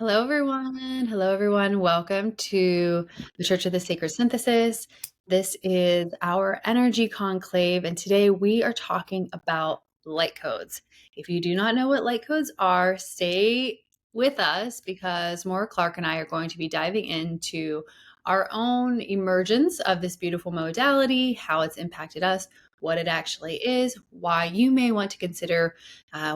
Hello, everyone. Hello, everyone. Welcome to the Church of the Sacred Synthesis. This is our energy conclave, and today we are talking about light codes. If you do not know what light codes are, stay with us because Maura Clark and I are going to be diving into our own emergence of this beautiful modality, how it's impacted us, what it actually is, why you may want to consider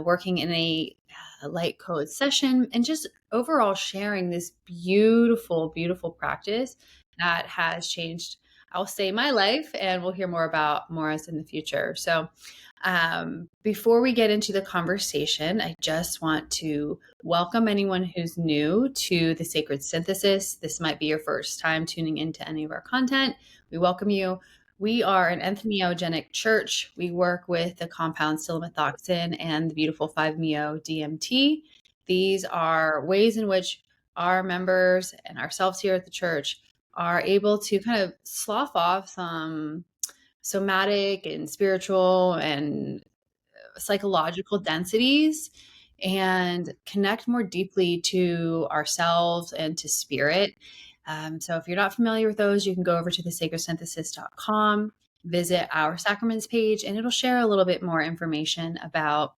working in a light code session, and just overall sharing this beautiful, beautiful practice that has changed, I'll say, my life, and we'll hear more about Morris in the future. So, before we get into the conversation, I just want to welcome anyone who's new to the Sacred Synthesis. This might be your first time tuning into any of our content. We welcome you. We are an entheogenic church. We work with the compound cilamethoxin and the beautiful 5-MeO DMT. These are ways in which our members and ourselves here at the church are able to kind of slough off some somatic and spiritual and psychological densities and connect more deeply to ourselves and to spirit. So if you're not familiar with those, you can go over to thesacredsynthesis.com, visit our sacraments page, and it'll share a little bit more information about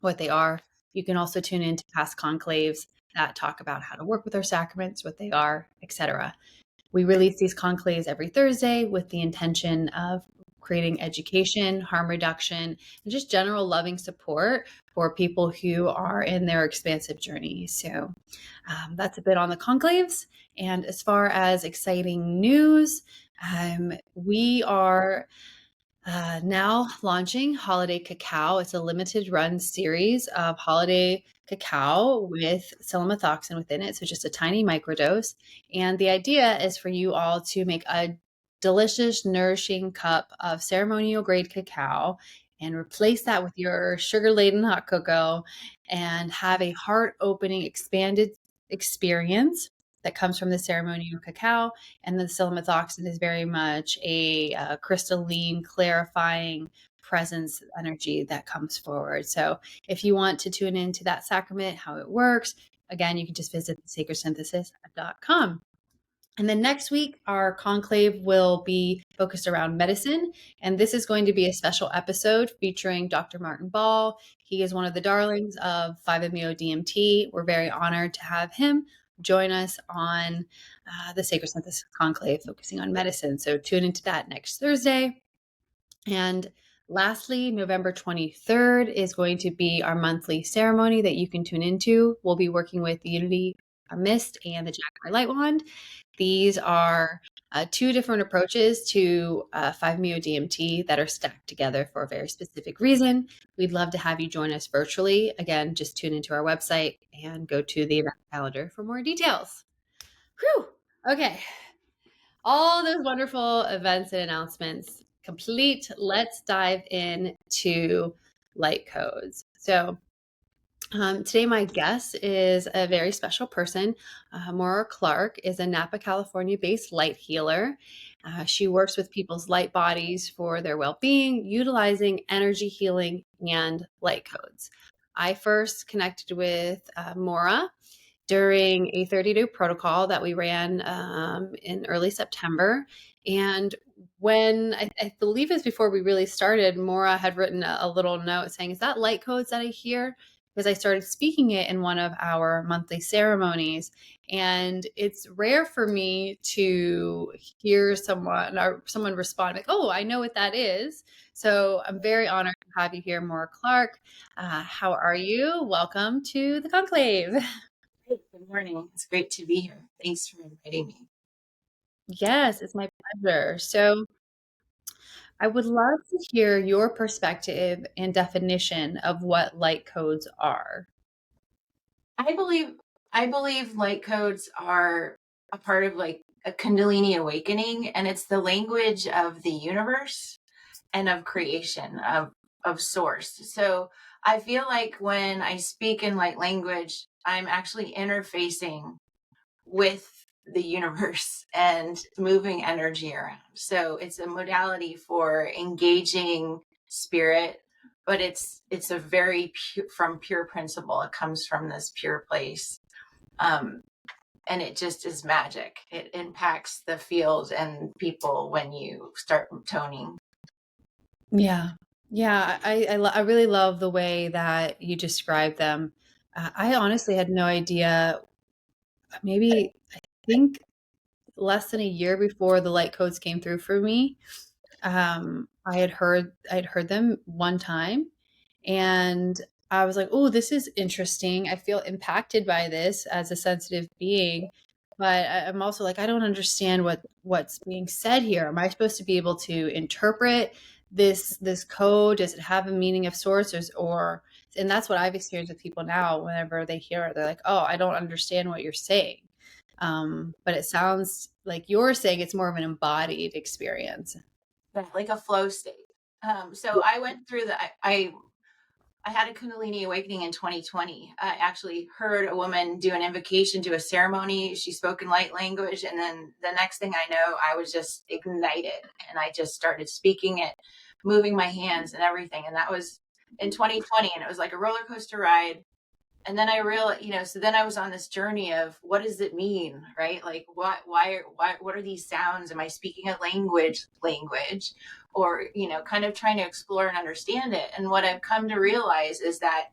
what they are. You can also tune into past conclaves that talk about how to work with our sacraments, what they are, etc. We release these conclaves every Thursday with the intention of creating education, harm reduction, and just general loving support for people who are in their expansive journey. So that's a bit on the conclaves. And as far as exciting news, we are now launching Holiday Cacao. It's a limited run series of holiday cacao with cilamethoxin within it, so just a tiny microdose. And the idea is for you all to make a delicious, nourishing cup of ceremonial grade cacao and replace that with your sugar-laden hot cocoa and have a heart-opening, expanded experience that comes from the ceremonial cacao. And the cilamethoxin is very much a crystalline, clarifying presence energy that comes forward. So if you want to tune into that sacrament, how it works, again, you can just visit thesacredsynthesis.com. And then next week, our conclave will be focused around medicine. And this is going to be a special episode featuring Dr. Martin Ball. He is one of the darlings of 5-MeO DMT. We're very honored to have him join us on the Sacred Synthesis Conclave, focusing on medicine. So tune into that next Thursday. And lastly, November 23rd is going to be our monthly ceremony that you can tune into. We'll be working with the Unity Mist and the Jaguar Light Wand. These are two different approaches to 5-MeO DMT that are stacked together for a very specific reason. We'd love to have you join us virtually. Again, just tune into our website and go to the event calendar for more details. Whew. Okay. All those wonderful events and announcements complete. Let's dive into light codes. So today, my guest is a very special person. Maura Clark is a Napa, California-based light healer. She works with people's light bodies for their well-being, utilizing energy healing and light codes. I first connected with Maura during a 30-day protocol that we ran in early September. And when I believe it's before we really started, Maura had written a little note saying, "Is that light codes that I hear?" Because I started speaking it in one of our monthly ceremonies. And it's rare for me to hear someone respond like, "Oh, I know what that is." So I'm very honored to have you here, Maura Clark. How are you? Welcome to the conclave. Hey, good morning. It's great to be here. Thanks for inviting me. Yes, it's my pleasure. So I would love to hear your perspective and definition of what light codes are. I believe I believe light codes are a part of like a Kundalini awakening, and it's the language of the universe and of creation, of source. So I feel like when I speak in light language, I'm actually interfacing with the universe and moving energy around. So it's a modality for engaging spirit, but it's a very from pure principle. It comes from this pure place. Um, and it just is magic. It impacts the field and people when you start toning. Yeah. Yeah, I really love the way that you describe them. I honestly had no idea. Maybe I think less than a year before the light codes came through for me, I'd heard them one time, and I was like, "Oh, this is interesting. I feel impacted by this as a sensitive being." But I'm also like, I don't understand what's being said here. Am I supposed to be able to interpret this code? Does it have a meaning of sorts, or and that's what I've experienced with people now. Whenever they hear it, they're like, "Oh, I don't understand what you're saying." But it sounds like you're saying it's more of an embodied experience. Like a flow state. So I went through I had a Kundalini awakening in 2020. I actually heard a woman do an invocation to a ceremony. She spoke in light language. And then the next thing I know, I was just ignited and I just started speaking it, moving my hands and everything. And that was in 2020. And it was like a roller coaster ride. And then I realized, so then I was on this journey of what does it mean, right? Like what are these sounds? Am I speaking a language, or, kind of trying to explore and understand it. And what I've come to realize is that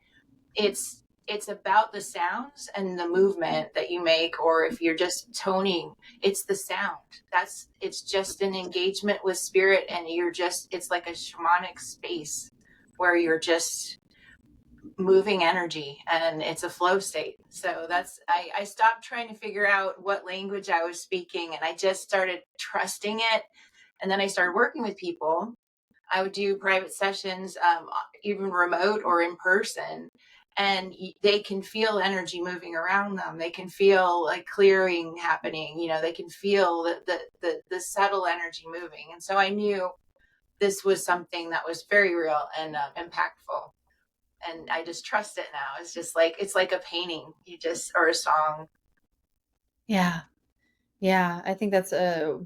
it's about the sounds and the movement that you make, or if you're just toning, it's the sound. It's just an engagement with spirit, and it's like a shamanic space where you're just moving energy and it's a flow state. So I stopped trying to figure out what language I was speaking, and I just started trusting it. And then I started working with people. I would do private sessions, even remote or in person, and they can feel energy moving around them. They can feel like clearing happening. They can feel the subtle energy moving. And so I knew this was something that was very real and impactful. And I just trust it now. It's like a painting, or a song. Yeah. Yeah, I think that's a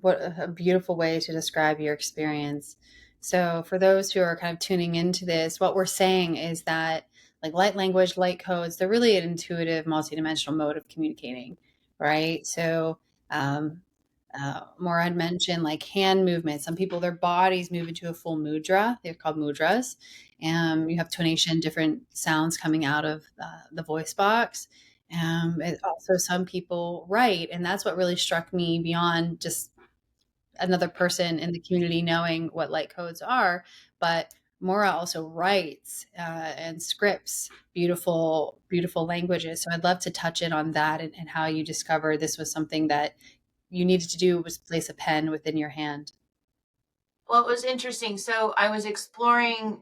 beautiful way to describe your experience. So for those who are kind of tuning into this, what we're saying is that like light language, light codes, they're really an intuitive, multidimensional mode of communicating, right? So um, Maura had mentioned like hand movement. Some people, their bodies move into a full mudra. They're called mudras. You have tonation, different sounds coming out of the voice box. It also some people write, and that's what really struck me beyond just another person in the community knowing what light codes are. But Mora also writes and scripts beautiful, beautiful languages. So I'd love to touch in on that and how you discovered this was something that you needed to do was place a pen within your hand. Well, it was interesting. So I was exploring,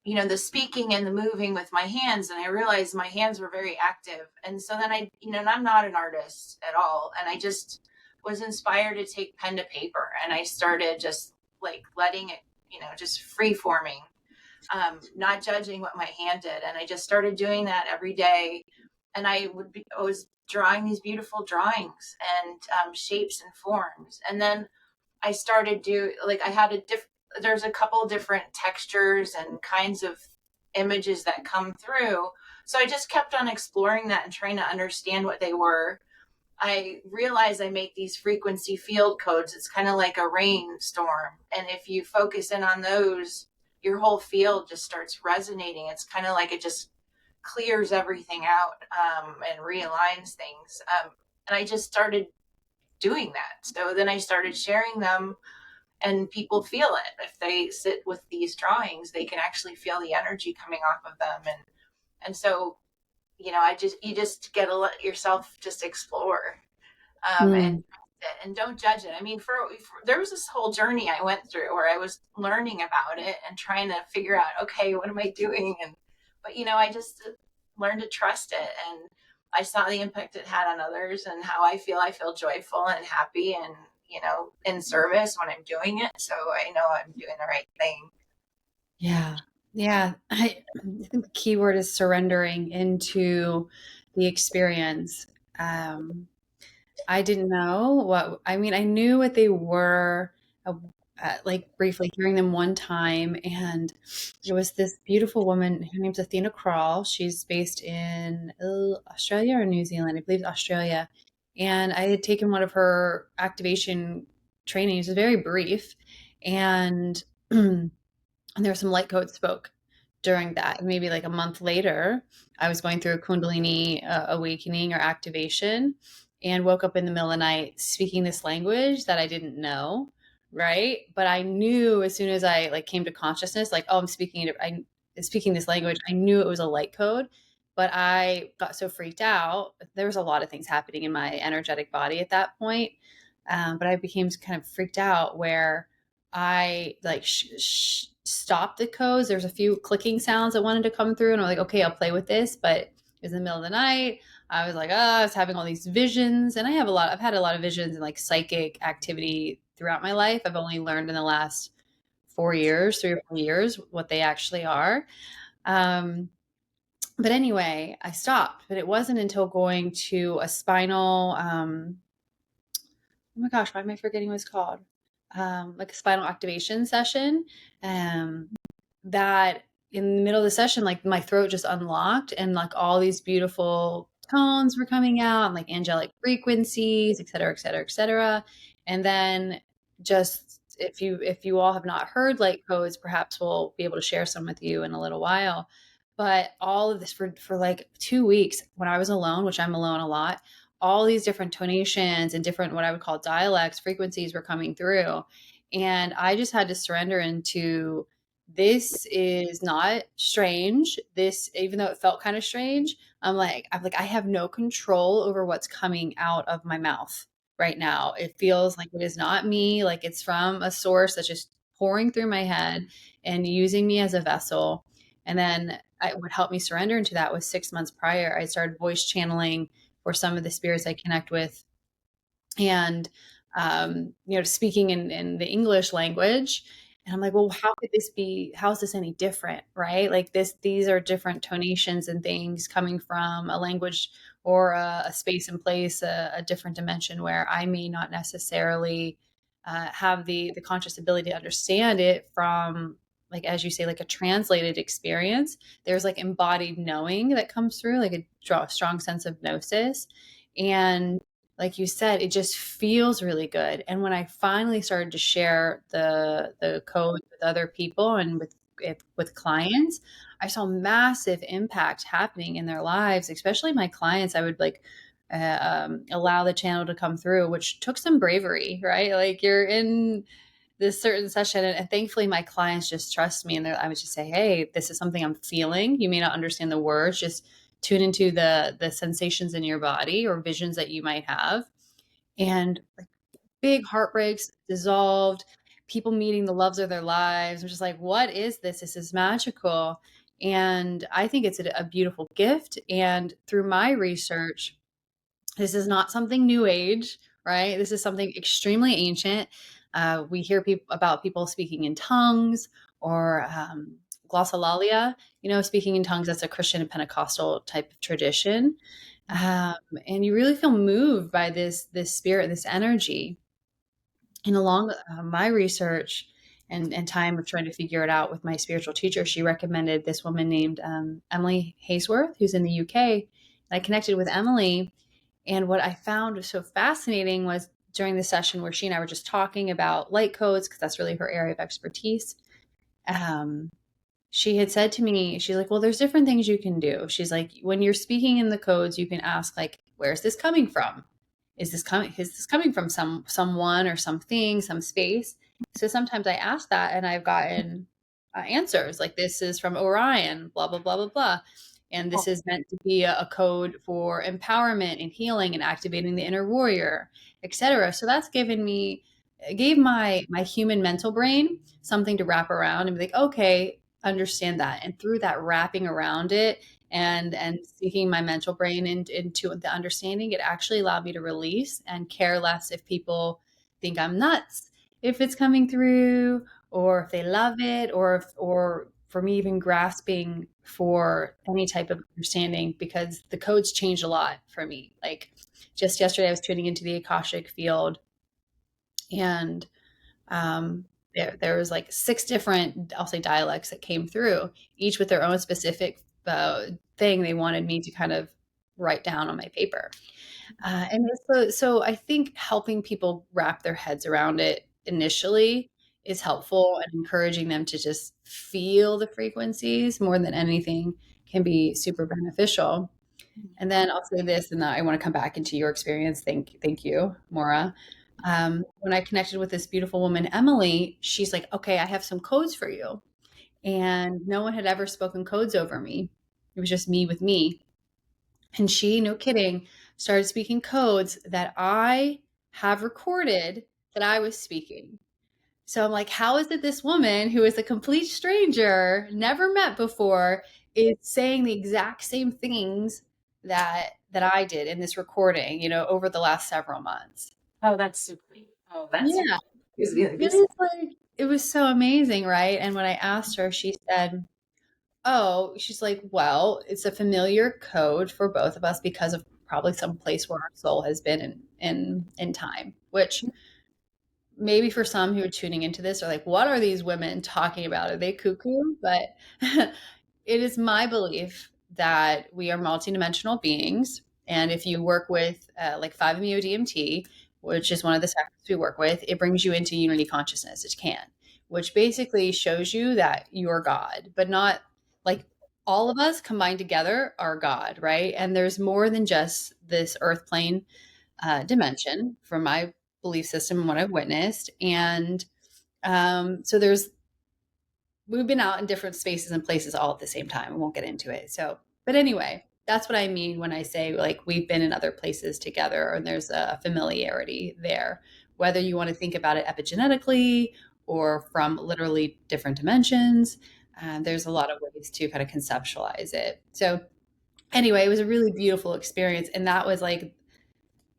the speaking and the moving with my hands, and I realized my hands were very active. And so then and I'm not an artist at all. And I just was inspired to take pen to paper, and I started just like letting it, just free forming, not judging what my hand did. And I just started doing that every day. And I was drawing these beautiful drawings and shapes and forms. And then I started I had there's a couple different textures and kinds of images that come through. So I just kept on exploring that and trying to understand what they were. I realized I make these frequency field codes. It's kind of like a rainstorm. And if you focus in on those, your whole field just starts resonating. It's kind of like it just clears everything out, and realigns things. And I just started doing that. So then I started sharing them, and people feel it. If they sit with these drawings, they can actually feel the energy coming off of them. And so, you just get to let yourself just explore, Mm, and don't judge it. I mean, there was this whole journey I went through where I was learning about it and trying to figure out, okay, what am I doing? But I just learned to trust it, and I saw the impact it had on others and how I feel. I feel joyful and happy, and in service when I'm doing it. So I know I'm doing the right thing. yeah. Yeah. I think the key word is surrendering into the experience. Um, I didn't know what I mean, I knew what they were. like briefly hearing them one time, and it was this beautiful woman. Her name's Athena Crawl. She's based in Australia or New Zealand, I believe Australia. And I had taken one of her activation trainings. It was very brief, and and there were some light codes spoke during that. And maybe like a month later, I was going through a Kundalini awakening or activation, and woke up in the middle of the night speaking this language that I didn't know. Right. But I knew as soon as I like came to consciousness, like, oh, I'm speaking this language. I knew it was a light code, but I got so freaked out. There was a lot of things happening in my energetic body at that point. But I became kind of freaked out where I like stopped the codes. There's a few clicking sounds that wanted to come through, and I'm like, okay, I'll play with this. But it was in the middle of the night. I was like, oh, I was having all these visions, and I've had a lot of visions and like psychic activity throughout my life. I've only learned in the last 4 years, 3 or 4 years, what they actually are. Um, but anyway, I stopped. But it wasn't until going to a spinal oh my gosh, why am I forgetting what it's called? Like a spinal activation session. Um, that in the middle of the session, like my throat just unlocked, and like all these beautiful tones were coming out, and like angelic frequencies, et cetera, et cetera, et cetera. And then just if you all have not heard light codes, perhaps we'll be able to share some with you in a little while. But all of this for like 2 weeks when I was alone, which I'm alone a lot, all these different tonations and different what I would call dialects, frequencies were coming through. And I just had to surrender into this is not strange. This, even though it felt kind of strange, I'm like, I have no control over what's coming out of my mouth right now. It feels like it is not me, like it's from a source that's just pouring through my head and using me as a vessel. And then what helped me surrender into that was 6 months prior. I started voice channeling for some of the spirits I connect with, and speaking in the English language. And I'm like, well, how is this any different, right? Like these are different tonations and things coming from a language or a space and place, a different dimension where I may not necessarily have the conscious ability to understand it from, like, as you say, like a translated experience. There's like embodied knowing that comes through, like a strong sense of gnosis. And like you said, it just feels really good. And when I finally started to share the code with other people and with clients, I saw massive impact happening in their lives, especially my clients. I would like allow the channel to come through, which took some bravery, right? Like you're in this certain session, and thankfully my clients just trust me, and I would just say, hey, this is something I'm feeling. You may not understand the words, just tune into the sensations in your body or visions that you might have. And like big heartbreaks dissolved, people meeting the loves of their lives. I'm just like, what is this? This is magical. And I think it's a beautiful gift. And through my research, this is not something new age, right? This is something extremely ancient. We hear about people speaking in tongues, or glossolalia, speaking in tongues. That's a Christian and Pentecostal type of tradition. Um, and you really feel moved by this spirit, this energy. And along my research and time of trying to figure it out with my spiritual teacher, she recommended this woman named Emily Haysworth, who's in the UK. And I connected with Emily, and what I found so fascinating was during the session where she and I were just talking about light codes, because that's really her area of expertise. Um, she had said to me, she's like, well, there's different things you can do. She's like, when you're speaking in the codes, you can ask, like, where's this coming from? Is this coming from someone or something, some space? So sometimes I ask that, and I've gotten answers like, this is from Orion, blah blah blah blah blah, and this Oh, is meant to be a code for empowerment and healing and activating the inner warrior, etc. So that's gave my human mental brain something to wrap around and be like, okay, understand that. And through that wrapping around it, and seeking my mental brain into the understanding, it actually allowed me to release and care less if people think I'm nuts, if it's coming through, or if they love it, or for me even grasping for any type of understanding, because the codes changed a lot for me. Like just yesterday I was tuning into the Akashic field, and there was like six different, I'll say, dialects that came through, each with their own specific thing they wanted me to kind of write down on my paper. And so I think helping people wrap their heads around it initially is helpful, and encouraging them to just feel the frequencies more than anything can be super beneficial. And then I'll say this, and then I want to come back into your experience. Thank you, Maura. When I connected with this beautiful woman, Emily, she's like, okay, I have some codes for you. And no one had ever spoken codes over me. It was just me with me. And she, no kidding, started speaking codes that I have recorded that I was speaking. So I'm like, how is it this woman who is a complete stranger, never met before, is saying the exact same things that I did in this recording, over the last several months? Oh, that's super. Oh, that's super. Yeah. Gives me the It goosebumps. was like it was so amazing, right? And when I asked her, she said, "Oh," she's like, "Well, it's a familiar code for both of us because of probably some place where our soul has been in time." Which maybe for some who are tuning into this are like, what are these women talking about? Are they cuckoo? But it is my belief that we are multidimensional beings. And if you work with like 5-MeO DMT, which is one of the sacraments we work with, it brings you into unity consciousness. It can, which basically shows you that you're God, but not like all of us combined together are God, right? And there's more than just this earth plane dimension from my belief system and what I've witnessed. And so we've been out in different spaces and places all at the same time. I won't get into it. So, but anyway, that's what I mean when I say like we've been in other places together and there's a familiarity there, whether you want to think about it epigenetically or from literally different dimensions. There's a lot of ways to kind of conceptualize it. So, anyway, it was a really beautiful experience. And that was like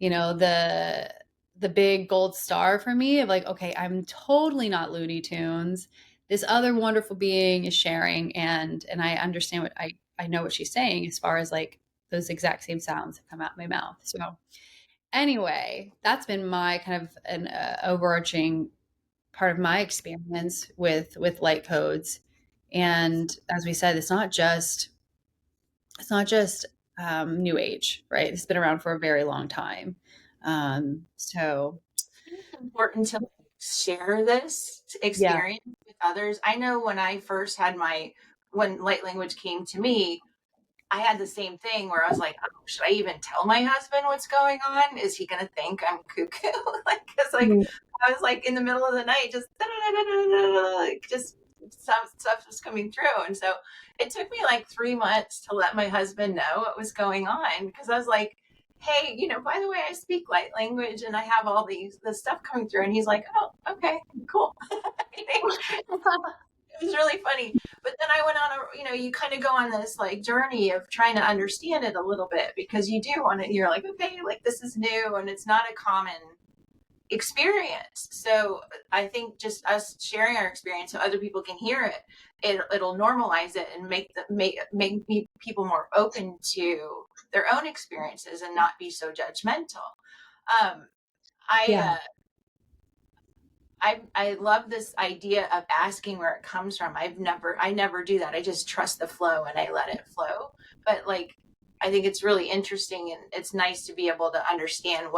the big gold star for me of like, okay, I'm totally not Looney Tunes. This other wonderful being is sharing, and I understand I know what she's saying as far as like those exact same sounds that come out my mouth. So anyway, that's been my kind of an overarching part of my experience with light codes. And as we said, it's not just new age, right? It's been around for a very long time. So It's important to share this yeah. experience with others. I know when I first had when light language came to me, I had the same thing where I was like, oh, should I even tell my husband what's going on? Is he going to think I'm cuckoo? Cause Mhm. I was like in the middle of the night, just some stuff was coming through. And so it took me like 3 months to let my husband know what was going on. Cause I was like, hey, by the way, I speak light language and I have all this stuff coming through. And he's like, oh, okay, cool. It was really funny. But then I went on you kind of go on this like journey of trying to understand it a little bit because you do want to, you're like, okay, like this is new and it's not a common experience. So I think just us sharing our experience so other people can hear it'll normalize it and make people more open to their own experiences and not be so judgmental. Um, I Yeah. I love this idea of asking where it comes from. I never do that. I just trust the flow and I let it flow. But like I think it's really interesting and it's nice to be able to understand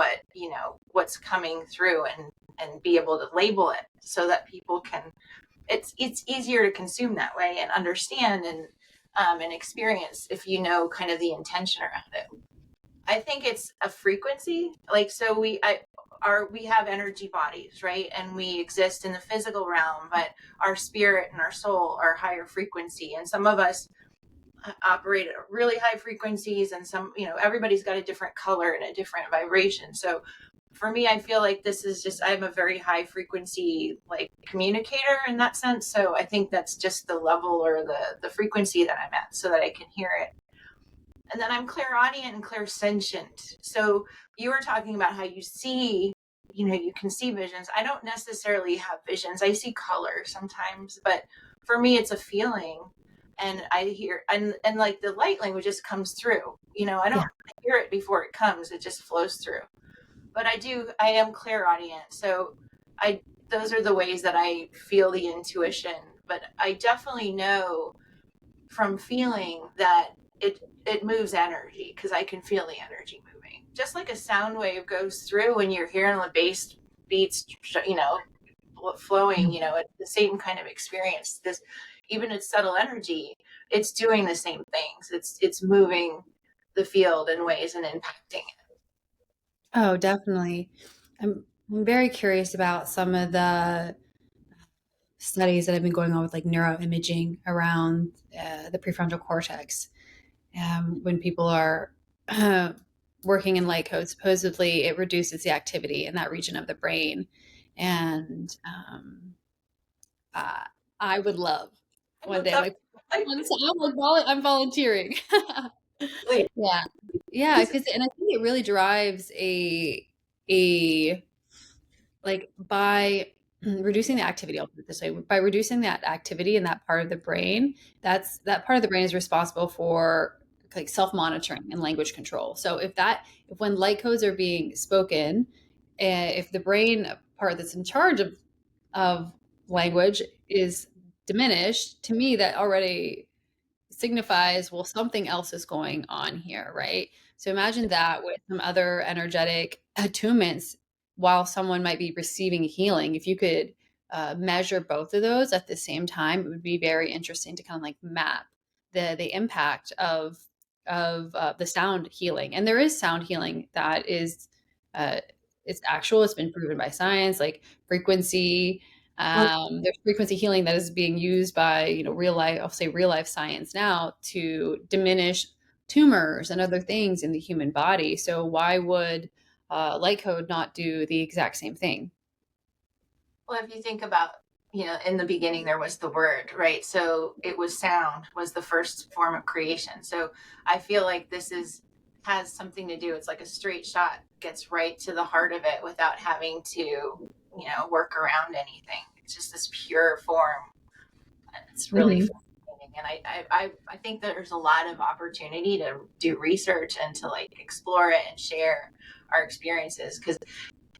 what's coming through and be able to label it so that people can it's easier to consume that way and understand and experience if you know kind of the intention around it. I think it's a frequency. Like so we have energy bodies, right? And we exist in the physical realm, but our spirit and our soul are higher frequency. And some of us operate at really high frequencies and everybody's got a different color and a different vibration. So for me, I feel like this is just I'm a very high frequency like communicator in that sense. So I think that's just the level or the frequency that I'm at so that I can hear it. And then I'm clairaudient and clairsentient. So you were talking about how you can see visions. I don't necessarily have visions. I see color sometimes, but for me, it's a feeling. And I hear, and like the light language just comes through. I Yeah. don't hear it before it comes, it just flows through. But I am clairaudient. So I, those are the ways that I feel the intuition. But I definitely know from feeling that it moves energy because I can feel the energy moving. Just like a sound wave goes through when you're hearing the bass beats, flowing, it's the same kind of experience. This, even its subtle energy, it's doing the same things. It's moving the field in ways and impacting it. Oh, definitely. I'm very curious about some of the studies that have been going on with like neuroimaging around the prefrontal cortex. When people are uh, working in light code, supposedly it reduces the activity in that region of the brain. And uh, I would love I one would day. I'm love like, I I'm volunteering. really Yeah, yeah, because and I think it really drives a like by reducing the activity, I'll put it this way, by reducing that activity in that part of the brain, that part of the brain is responsible for like self-monitoring and language control. So if when light codes are being spoken, if the brain part that's in charge of language is diminished, to me that already signifies, well, something else is going on here, right? So imagine that with some other energetic attunements while someone might be receiving healing. If you could measure both of those at the same time, it would be very interesting to kind of like map the impact of the sound healing. And there is sound healing that is uh, it's actual. It's been proven by science, like frequency well, there's frequency healing that is being used by, real life, I'll say real life science now to diminish tumors and other things in the human body. So why would light code not do the exact same thing? if you think about, in the beginning there was the word, right? So it was sound was the first form of creation. So I feel like this is has something to do. It's like a straight shot, gets right to the heart of it without having to, work around anything. It's just this pure form. And it's really Hmm. fascinating. And I think there's a lot of opportunity to do research and to like explore it and share our experiences because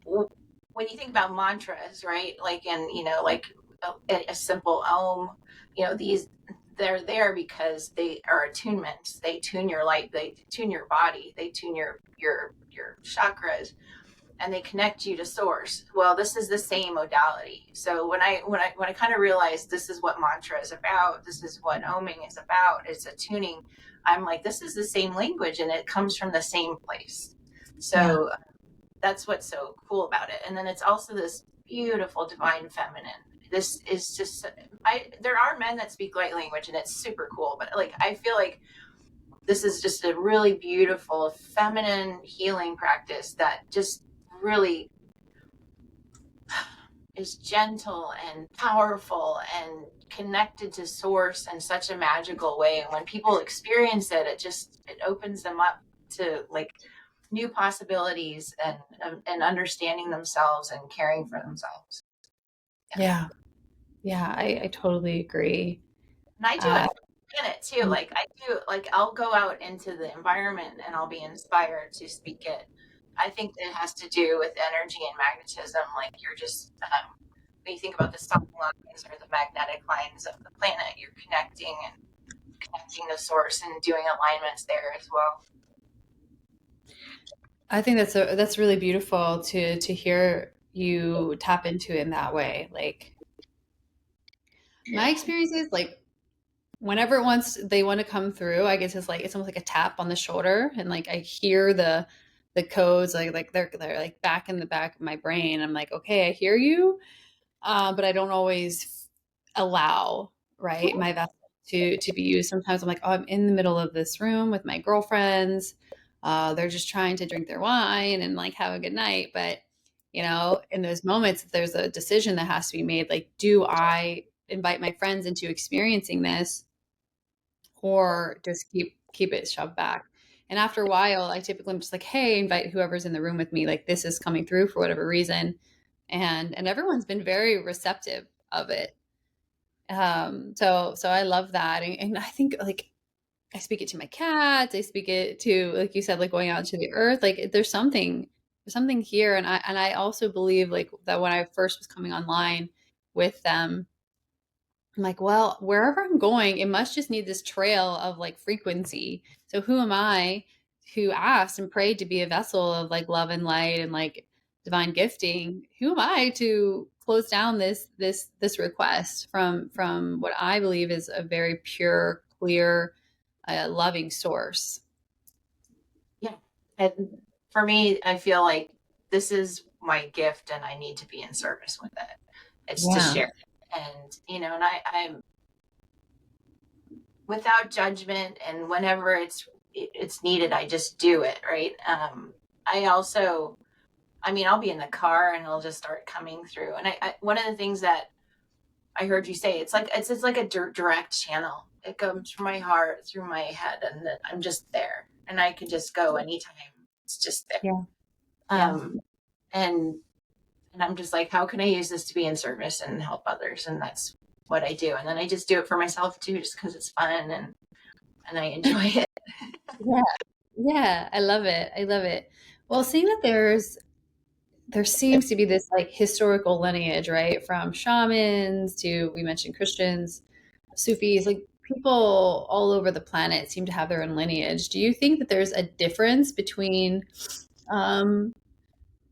when you think about mantras, right? Like, and like a simple Om, these they're there because they are attunements. They tune your light, they tune your body, they tune your chakras, and they connect you to source. Well, this is the same modality. So when I kind of realized this is what mantra is about, this is what oming is about, it's attuning. I'm like, this is the same language, and it comes from the same place. Yeah. So that's what's so cool about it. And then it's also this beautiful divine feminine. This is just there are men that speak light language and it's super cool, but like I feel like this is just a really beautiful feminine healing practice that just really is gentle and powerful and connected to source in such a magical way. And when people experience it, it opens them up to like new possibilities and understanding themselves and caring for themselves. Yeah. Yeah. Yeah. I totally agree. And I do Uh, it in it too. Like I do, like I'll go out into the environment and I'll be inspired to speak it. I think it has to do with energy and magnetism. Like you're just, when you think about the sun lines or the magnetic lines of the planet, you're connecting the source and doing alignments there as well. I think that's really beautiful to hear you tap into it in that way. Like my experience is like whenever they want to come through, I guess it's almost like a tap on the shoulder, and like I hear the codes like they're like back in the back of my brain. I'm like, okay, I hear you, but I don't always allow right my vessel to be used. Sometimes I'm like, oh, I'm in the middle of this room with my girlfriends. They're just trying to drink their wine and like have a good night, but in those moments, if there's a decision that has to be made, like, do I invite my friends into experiencing this or just keep it shoved back. And after a while, I typically am just like, hey, invite whoever's in the room with me. Like this is coming through for whatever reason. And everyone's been very receptive of it. So I love that. And I think like I speak it to my cats, I speak it to, like you said, like going out to the earth. Like there's something. something here. And I also believe like that when I first was coming online with them, I'm like, well, wherever I'm going, it must just need this trail of like frequency. So who am I who asked and prayed to be a vessel of like love and light and like divine gifting? Who am I to close down this request from what I believe is a very pure, clear, loving source? Yeah. And for me, I feel like this is my gift and I need to be in service with it. It's to Yeah. share it. And, and I'm without judgment, and whenever it's needed, I just do it. Right. I also, I'll be in the car and it'll just start coming through. And one of the things that I heard you say, it's like a direct channel. It comes from my heart through my head, and then I'm just there, and I can just go anytime. It's just there. Yeah. Yeah. Um, and I'm just like, how can I use this to be in service and help others? And that's what I do. And then I just do it for myself too, just because it's fun and I enjoy it. Yeah. Yeah. I love it. I love it. Well, seeing that there seems to be this like historical lineage, right? From shamans to, we mentioned Christians, Sufis, like people all over the planet seem to have their own lineage. Do you think that there's a difference between, um,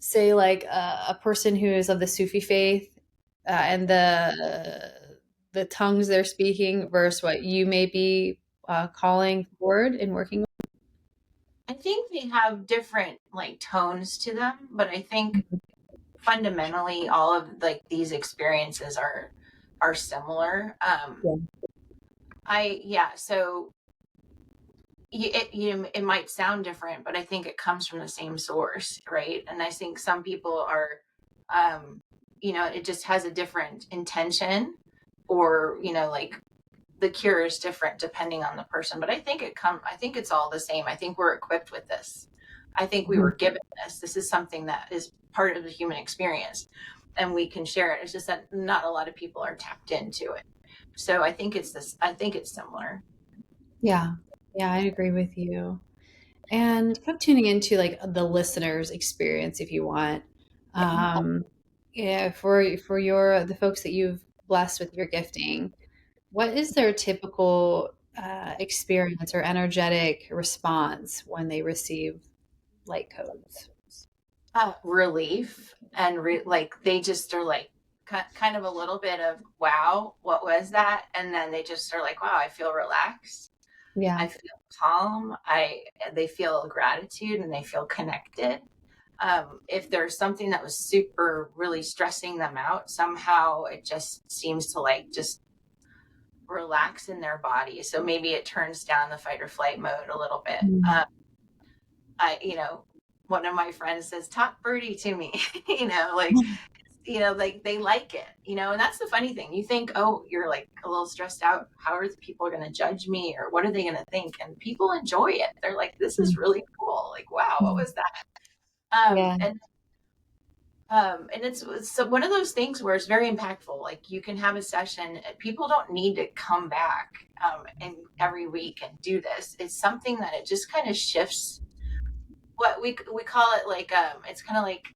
say, like a person who is of the Sufi faith and the tongues they're speaking versus what you may be calling forward and working I think they have different like tones to them, but I think with? fundamentally all of like these experiences are similar. Yeah. So it might sound different, but I think it comes from the same source, right? And I think some people are, um, it just has a different intention, or like the cure is different depending on the person. But I think it's all the same. I think we're equipped with this. I think we Mhm. were given this. This is something that is part of the human experience, and we can share it. It's just that not a lot of people are tapped into it. So I think it's this. I think it's similar. Yeah. Yeah, I agree with you. And kind of tuning into like the listener's experience if you want. Um, yeah, for your the folks that you've blessed with your gifting, what is their typical experience or energetic response when they receive light codes? Relief, and like they just are like kind of a little bit of wow, what was that? And then they just are like, wow, I feel relaxed, Yeah. I feel calm, I they feel gratitude and they feel connected. If there's something that was super really stressing them out, somehow it just seems to like just relax in their body, so maybe it turns down the fight or flight mode a little bit. Mm. I One of my friends says, talk birdie to me. Like, like they like it, and that's the funny thing. You think, oh, you're like a little stressed out. How are the people going to judge me, or what are they going to think? And people enjoy it. They're like, this is really cool. Like, wow, what Mm. was that? Um, Yeah. and and it's so one of those things where it's very impactful. Like you can have a session. People don't need to come back and every week and do this. It's something that it just kind of shifts. What we call it, like it's kind of like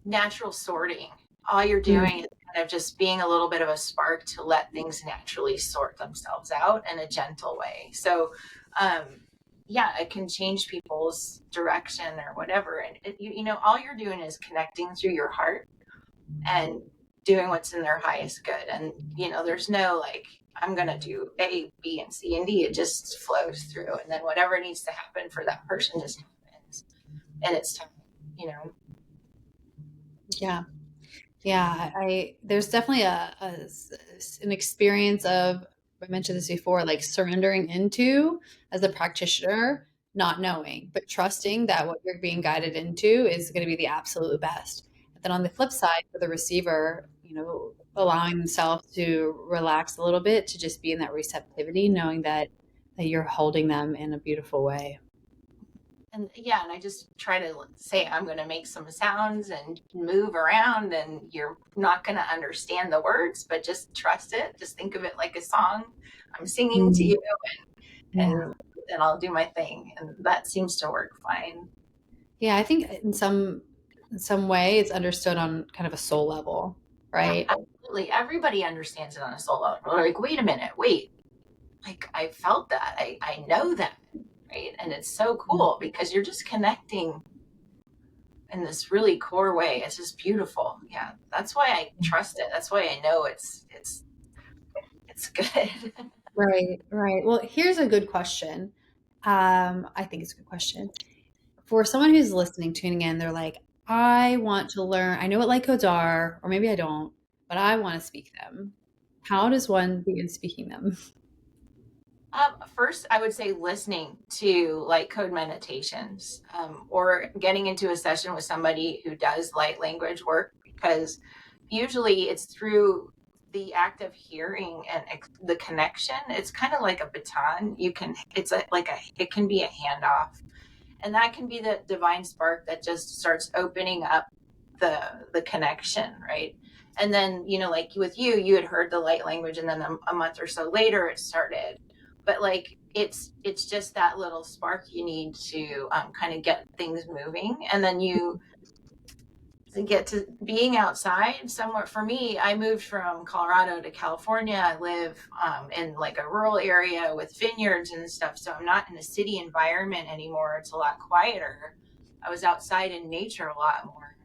natural sorting. All you're Mm. doing is kind of just being a little bit of a spark to let things naturally sort themselves out in a gentle way. So, um, yeah, it can change people's direction or whatever. And all you're doing is connecting through your heart and doing what's in their highest good. And there's no like, I'm gonna do A, B, and C and D. It just flows through, and then whatever needs to happen for that person just happens, and it's time. You know. Yeah. Yeah, there's definitely an experience of, I mentioned this before, like surrendering into as a practitioner, not knowing, but trusting that what you're being guided into is going to be the absolute best. And then on the flip side, for the receiver, allowing themselves to relax a little bit, to just be in that receptivity, knowing that you're holding them in a beautiful way. And yeah, and I just try to say I'm going to make some sounds and move around, and you're not going to understand the words, but just trust it. Just think of it like a song. I'm singing to Mm. you, Yeah. and I'll do my thing, and that seems to work fine. Yeah, I think in some way it's understood on kind of a soul level, Yeah, right? absolutely. Everybody understands it on a soul level. We're like, wait a minute, wait, like I felt that. I know that, right? And it's so Mm. cool because you're just connecting in this really core way. It's just beautiful. Yeah. That's why I trust it. That's why I know it's good. Right, right. Well, here's a good question. I think it's a good question. For someone who's listening, tuning in, they're like, I want to learn, I know what light codes are, or maybe I don't, but I want to speak them. How does one begin speaking them? First, I would say listening to light code meditations, or getting into a session with somebody who does light language work, because usually it's through the act of hearing and the connection. It's kind of like a baton. It can be a handoff, and that can be the divine spark that just starts opening up the connection, right? And then, like with you had heard the light language, and then a month or so later it started. But like it's just that little spark you need to kind of get things moving, and then you to get to being outside somewhere. For me, I moved from Colorado to California. I live in like a rural area with vineyards and stuff, so I'm not in a city environment anymore. It's a lot quieter. I was outside in nature a lot more,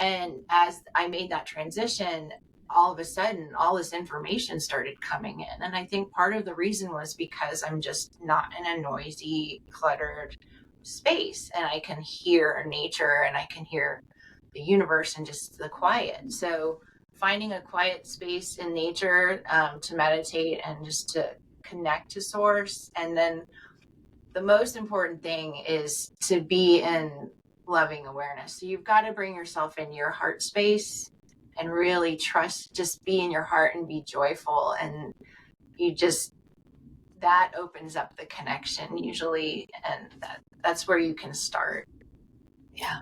and as I made that transition, all of a sudden all this information started coming in, and I think part of the reason was because I'm just not in a noisy, cluttered space, and I can hear nature and I can hear the universe and just the quiet. So finding a quiet space in nature, to meditate and just to connect to source. And then the most important thing is to be in loving awareness. So you've got to bring yourself in your heart space and really trust, just be in your heart and be joyful. And you just, that opens up the connection usually. And that's where you can start. Yeah,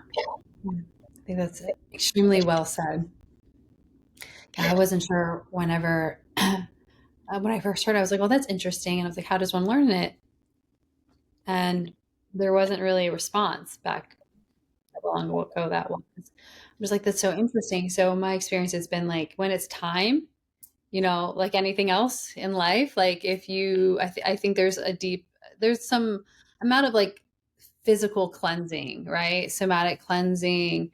I think that's extremely well said. Yeah, I wasn't sure whenever when I first heard, I was like, "Well, that's interesting," and I was like, "How does one learn it?" And there wasn't really a response back how long ago that was. I was like, "That's so interesting." So my experience has been like when it's time, like anything else in life, like if you, I think there's some amount of like physical cleansing, right? Somatic cleansing,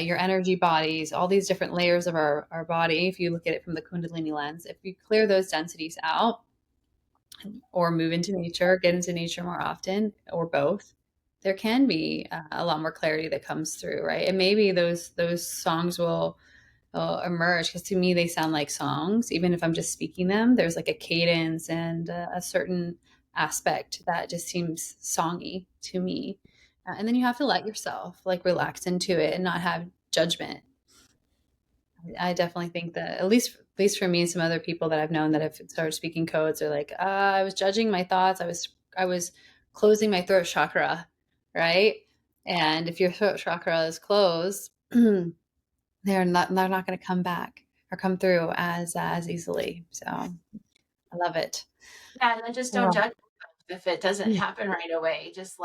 your energy bodies, all these different layers of our body. If you look at it from the Kundalini lens, if you clear those densities out or move into nature, get into nature more often, or both, there can be a lot more clarity that comes through, right? And maybe those songs will emerge because to me they sound like songs even if I'm just speaking them. There's like a cadence and a certain aspect that just seems songy to me. And then you have to let yourself like relax into it and not have judgment. I definitely think that at least for me and some other people that I've known that have started speaking codes are like, I was judging my thoughts. I was closing my throat chakra, right? And if your throat chakra is closed, they're not going to come back or come through as easily. So I love it. Yeah, and then just don't Well, judge if it doesn't happen right away. Just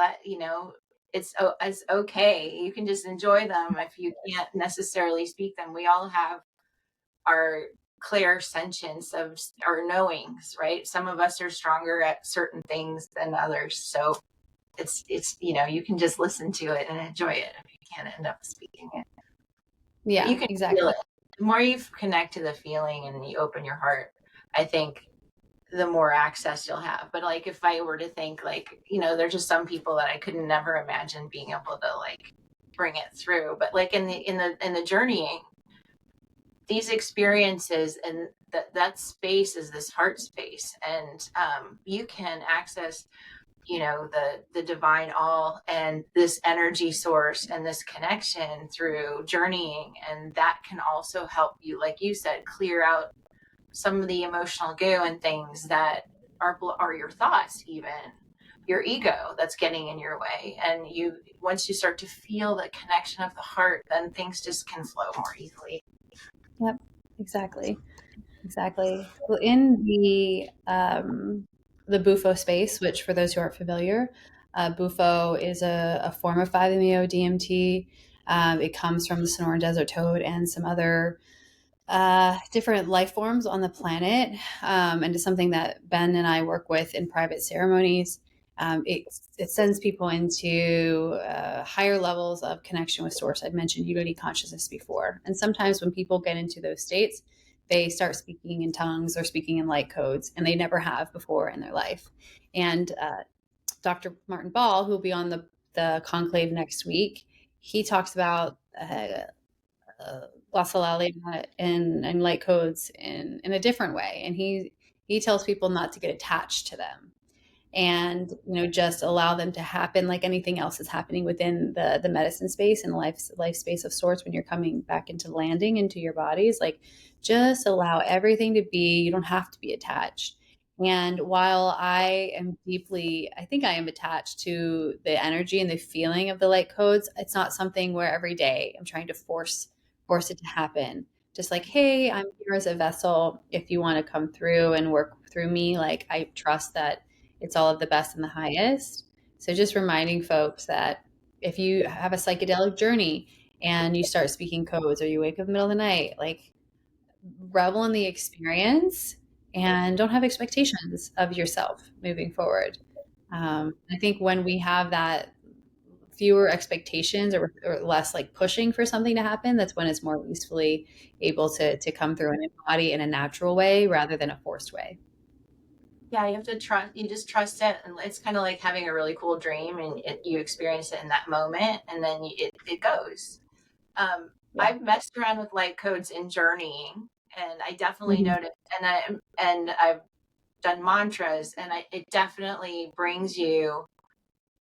it's okay. You can just enjoy them if you can't necessarily speak them. We all have our clear sentience of our knowings, right? Some of us are stronger at certain things than others. So you can just listen to it and enjoy it if you can't end up speaking it. But you yeah, can feel exactly. it. The more you connect to the feeling and you open your heart, I think the more access you'll have. But like if I were to think like, there's just some people that I could never imagine being able to like bring it through. But like in the journeying, these experiences and that space is this heart space, and you can access the divine all and this energy source and this connection through journeying, and that can also help you, like you said, clear out some of the emotional goo and things that are your thoughts, even your ego that's getting in your way. And once you start to feel the connection of the heart, then things just can flow more easily. Yep, exactly. Exactly. Well, in the Bufo space, which for those who aren't familiar, Bufo is a form of 5-MeO-DMT. It comes from the Sonoran Desert toad and some other different life forms on the planet, and it's something that Ben and I work with in private ceremonies. It sends people into higher levels of connection with Source. I'd mentioned unity consciousness before, and sometimes when people get into those states, they start speaking in tongues or speaking in light codes, and they never have before in their life. And Dr. Martin Ball, who will be on the conclave next week, he talks about glossolalia and light codes in a different way. And he tells people not to get attached to them and just allow them to happen like anything else is happening within the medicine space and life space of sorts. When you're coming back into landing into your bodies, like, just allow everything to be. You don't have to be attached. And while I think I am attached to the energy and the feeling of the light codes, it's not something where every day I'm trying to force it to happen. Just like, hey, I'm here as a vessel. If you want to come through and work through me, like, I trust that it's all of the best and the highest. So just reminding folks that if you have a psychedelic journey and you start speaking codes or you wake up in the middle of the night, like, revel in the experience and don't have expectations of yourself moving forward. I think when we have that fewer expectations or less like pushing for something to happen, that's when it's more usefully able to come through and embody in a natural way rather than a forced way. Yeah, you have to trust. You just trust it, and it's kind of like having a really cool dream, and you experience it in that moment, and then it goes. Yeah. I've messed around with light codes in journeying, and I definitely Mhm. noticed. And I've done mantras, and it definitely brings you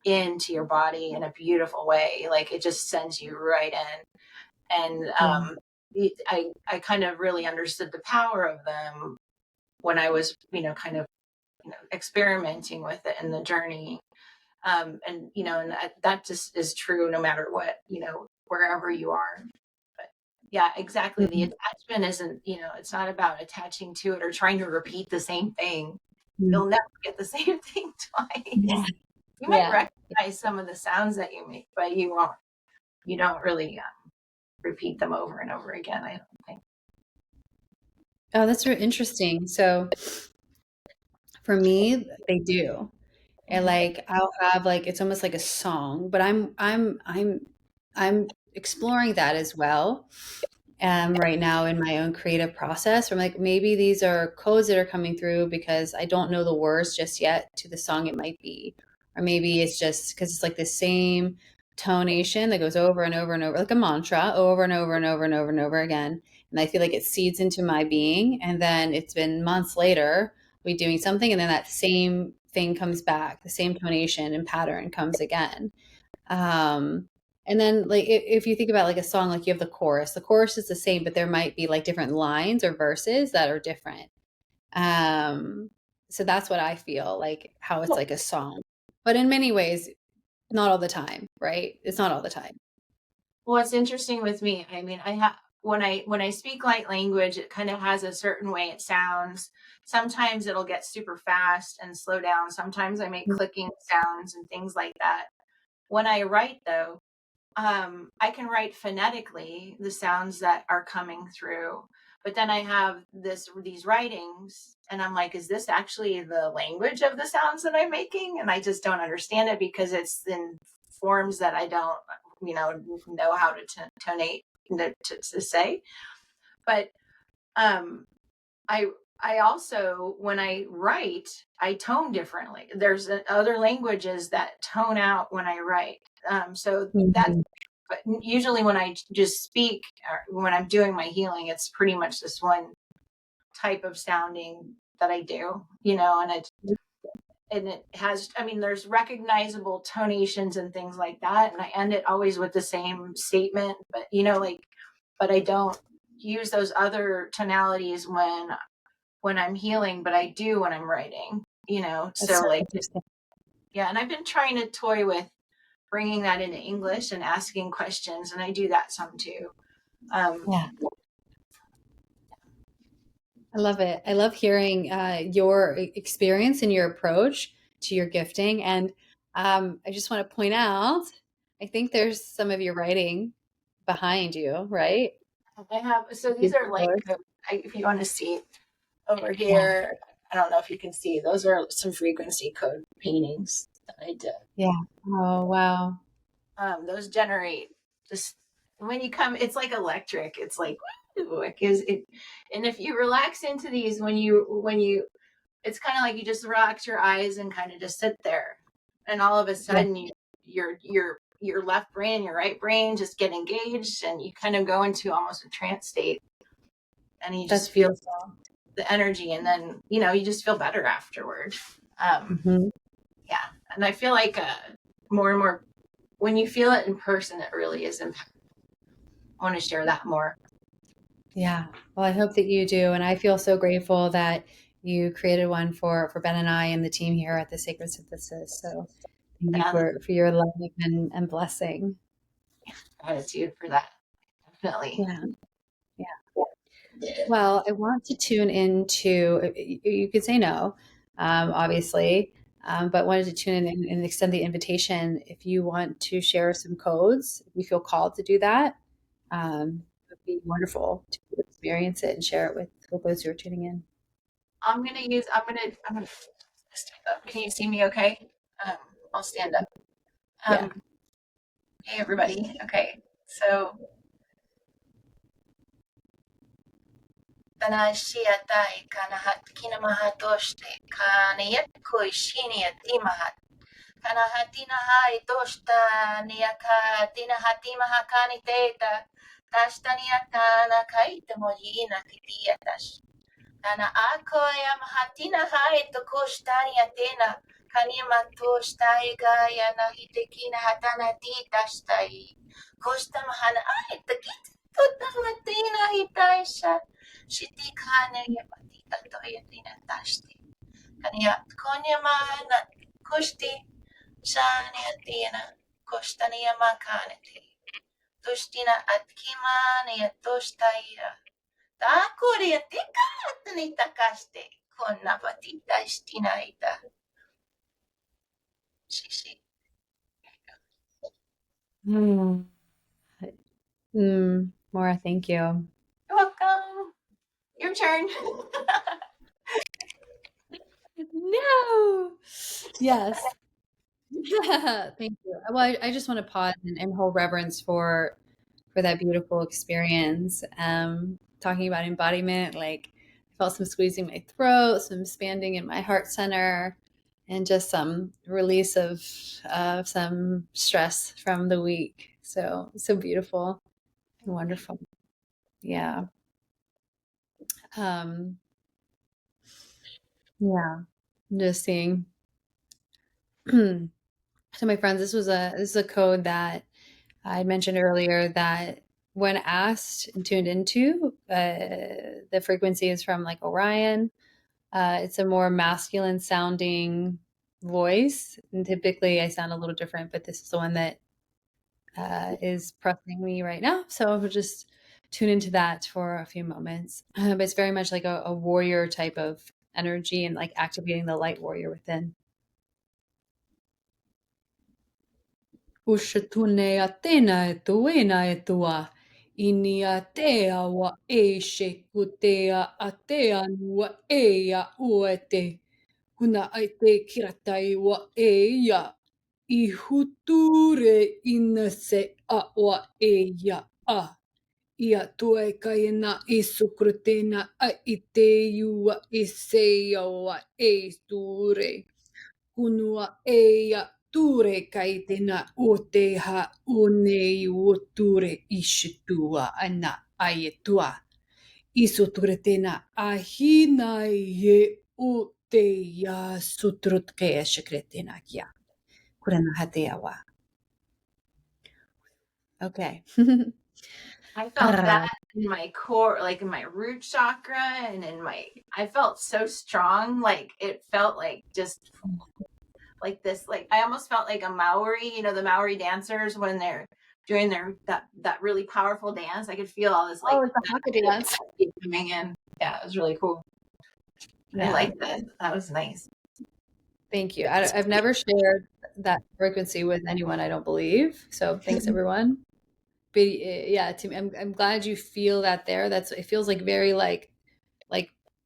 into your body in a beautiful way. Like, it just sends you right in. And Yeah. I kind of really understood the power of them when I was, kind of, experimenting with it in the journey. And that just is true no matter what, wherever you are. But yeah, exactly. The Mhm. attachment isn't, it's not about attaching to it or trying to repeat the same thing. Mhm. You'll never get the same thing Yeah. twice. You might Yeah. recognize some of the sounds that you make, but you don't really repeat them over and over again, I don't think. Oh, that's really interesting. So for me, they do. And Mhm. like I'll have like it's almost like a song, but I'm exploring that as well. Right now in my own creative process. I'm like, maybe these are codes that are coming through because I don't know the words just yet to the song it might be. Or maybe it's just because it's like the same tonation that goes over and over and over, like a mantra, over and over and over and over and over again. And I feel like it seeds into my being. And then it's been months later, we doing something, and then that same thing comes back, the same tonation and pattern comes again. Um, and then like if you think about like a song, like you have the chorus is the same, but there might be like different lines or verses that are different. Um, so that's what I feel like, how it's like a song. But in many ways, not all the time, right? It's not all the time. What's interesting with me, I mean, when I speak light language, it kind of has a certain way it sounds. Sometimes it'll get super fast and slow down. Sometimes I make clicking sounds and things like that. When I write, though, I can write phonetically the sounds that are coming through, but then I have these writings, and I'm like, is this actually the language of the sounds that I'm making? And I just don't understand it because it's in forms that I don't, know how to tonate to say. But um, I I also, when I write, I tone differently. There's other languages that tone out when I write. So that's, Mhm. but usually when I just speak or when I'm doing my healing, it's pretty much this one type of sounding that I do, and it has, I mean, there's recognizable tonations and things like that. And I end it always with the same statement, but but I don't use those other tonalities when I'm healing, but I do when I'm writing, That's so so like, interesting. yeah. And I've been trying to toy with bringing that into English and asking questions, and I do that some too. Um, Yeah. I love it. I love hearing your experience and your approach to your gifting. And I just want to point out, I think there's some of your writing behind you, right? I have, so these are Beautiful like, colors. if you want to see over Yeah. here, I don't know if you can see, those are some frequency code paintings that I did. Yeah. Oh, wow. Those generate just when you come, it's like electric. It's like, woo, it gives it. And if you relax into these, it's kind of like you just relax your eyes and kind of just sit there, and all of a Yeah, sudden your left brain, your right brain just get engaged, and you kind of go into almost a trance state, and you that's just feel beautiful. the energy, and then you just feel better afterward. Um, Hmm. yeah, and I feel like more and more when you feel it in person, it really is impactful. I want to share that more. Yeah. Well, I hope that you do. And I feel so grateful that you created one for Ben and I and the team here at the Sacred Synthesis. So thank you And for your love and blessing. gratitude for that. Definitely. Yeah. Yeah. Well, I want to tune into, you could say no, obviously, but wanted to tune in and extend the invitation if you want to share some codes, if you feel called to do that. It would be wonderful to experience it and share it with those who are tuning in. I'm gonna stand up. Can you see me okay? Um, I'll stand up. Yeah. Hey everybody. Okay. So Tanashiatai Kanahat Kinamahatoshte Kanayet Koishini Timahat Kanahatina Hai Toshta Niakatina Hatima Hakani Teta Tashtaniatana Kaita Mojina Kitiatash Tana Akoya Mahatina Hai Tokoshtani Atena Kanima Toshtai Gaya Nahitekina Hatana Titashtai Kosta Mahana Ai Takit Tutamatina Hitaisha Shiti Kana Yapatika Toyatina Tashti Kanya Konya Mana Kushti Shani Atina Koshtania Makanete Tustina Atkimania Toshtaira Takuria Tikatani Takaste Konapatita Stinaita Shishi. Mm. Maura, thank you. You're welcome. Your turn. No. Yes. Thank you. Well, I just want to pause and hold reverence for that beautiful experience. Talking about embodiment, like I felt some squeezing my throat, some expanding in my heart center, and just some release of some stress from the week. So beautiful and wonderful. Yeah. Um, yeah. Just seeing. So my friends, this is a code that I mentioned earlier that when asked and tuned into, the frequency is from like Orion. It's a more masculine sounding voice, and typically I sound a little different, but this is the one that is pressing me right now. So we'll just tune into that for a few moments. But it's very much like a warrior type of energy and like activating the light warrior within. Ushatunea tena e tuena e tua. Inia tea wa e shekutea a tea nua e a uete. Kuna ai te kiratai wa e ia. I huture ina se a wa e ia a. Ia tua e kaina i sukrutena a i te iua i se ia wa e ture. Kunua eia ture kai tena o te ha o nei o ture ishitua ana aietua. Iso ture tena ahina ye o te ia sutrut ke e shakretena kia. Kurana hate awa. Okay. I felt that in my core, like in my root chakra and I felt so strong. Like it felt like just like this, like I almost felt like a Maori, the Maori dancers when they're doing that really powerful dance. I could feel all this Oh, like it's a haka dance. coming in. Yeah, it was really cool. I Yeah. like that. That was nice. Thank you. I've never shared that frequency with anyone, I don't believe. So thanks everyone. But yeah, to me, I'm glad you feel that there. That's it feels like very like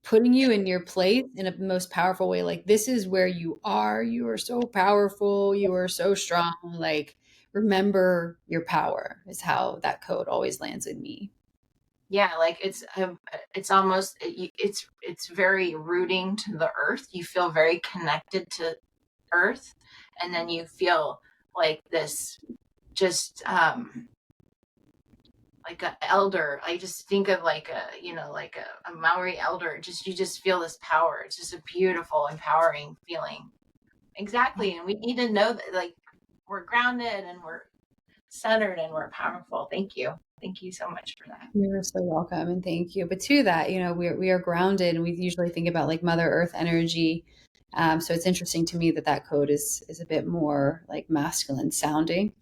putting you in your place in a most powerful way. Like this is where you are. You are so powerful. You are so strong. Like remember your power is how that code always lands with me. Yeah, like it's almost it's very rooting to the earth. You feel very connected to earth, and then you feel like this just like a elder. I just think of like a Maori elder. Just you just feel this power. It's just a beautiful, empowering feeling. Exactly, and we need to know that like we're grounded and we're centered and we're powerful. Thank you so much for that. You're so welcome and thank you. But to that, we are grounded and we usually think about like Mother Earth energy. So it's interesting to me that that code is a bit more like masculine sounding.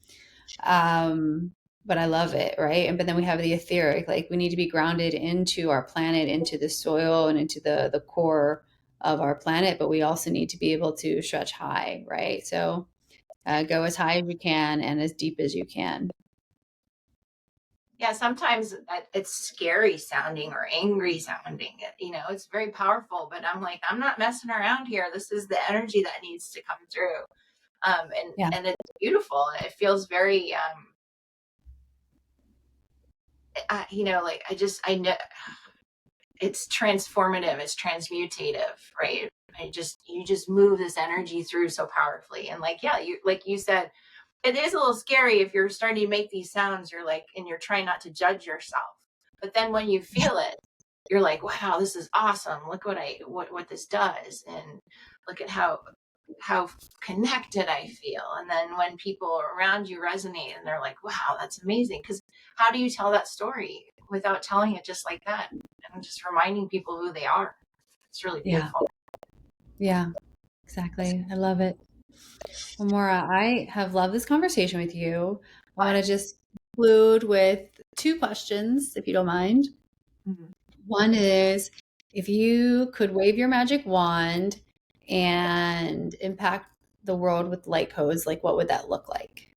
But I love it, right? And but then we have the etheric, like we need to be grounded into our planet, into the soil, and into the core of our planet. But we also need to be able to stretch high, right? So go as high as you can and as deep as you can. Yeah, sometimes it's scary sounding or angry sounding. It's very powerful, but I'm like, I'm not messing around here. This is the energy that needs to come through. And Yeah, and it's beautiful. It feels very, like I know it's transformative. It's transmutative, right? You just move this energy through so powerfully. And like, yeah, like you said, it is a little scary if you're starting to make these sounds, you're like, and you're trying not to judge yourself. But then when you feel it, you're like, wow, this is awesome. Look what this does. And look at how connected I feel. And then when people around you resonate and they're like, wow, that's amazing. Because how do you tell that story without telling it just like that? And just reminding people who they are. It's really yeah, beautiful. yeah, exactly. I love it. Well, Maura, I have loved this conversation with you. I want to just conclude with two questions, if you don't mind. Mhm. One is if you could wave your magic wand and impact the world with light codes, like what would that look like?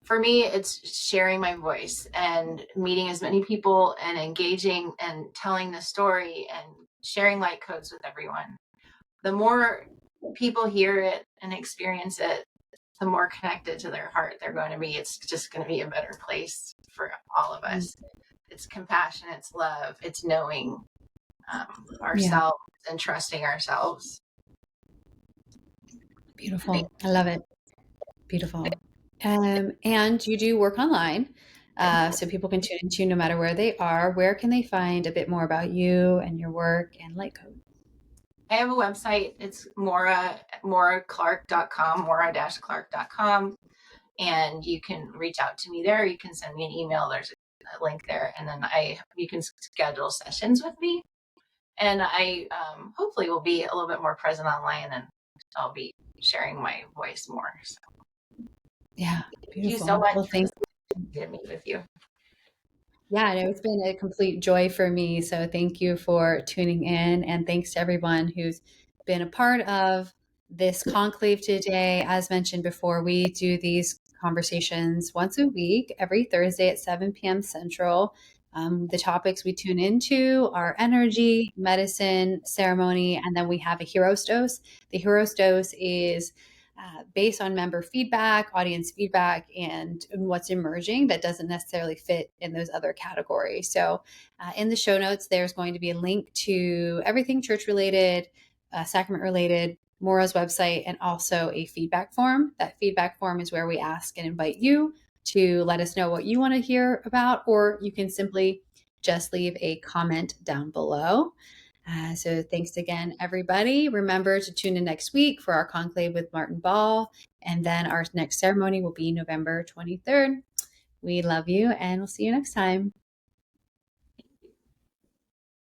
For me, it's sharing my voice and meeting as many people and engaging and telling the story and sharing light codes with everyone. The more people hear it and experience it, the more connected to their heart they're going to be. It's just going to be a better place for all of Mm, us. It's compassion, it's love, it's knowing yeah, ourselves and trusting ourselves. I think beautiful. I love it. Beautiful. And you do work online, so people can tune into you no matter where they are. Where can they find a bit more about you and your work and light code? I have a website. It's moraclark.com, mora-clark.com. And you can reach out to me there. You can send me an email. There's a link there. And then you can schedule sessions with me. And I hopefully will be a little bit more present online and I'll be sharing my voice more. So Yeah, thank you so beautiful. much Well, for thank to meet with you. Yeah, no, it's been a complete joy for me. So thank you for tuning in. And thanks to everyone who's been a part of this conclave today. As mentioned before, we do these conversations once a week, every Thursday at 7 p.m. Central. The topics we tune into are energy, medicine, ceremony, and then we have a hero's dose. The hero's dose is based on member feedback, audience feedback, and what's emerging that doesn't necessarily fit in those other categories. So, in the show notes, there's going to be a link to everything church related, sacrament related, Mora's website, and also a feedback form. That feedback form is where we ask and invite you to let us know what you want to hear about, or you can simply just leave a comment down below. So thanks again, everybody. Remember to tune in next week for our conclave with Martin Ball. And then our next ceremony will be November 23rd. We love you and we'll see you next time.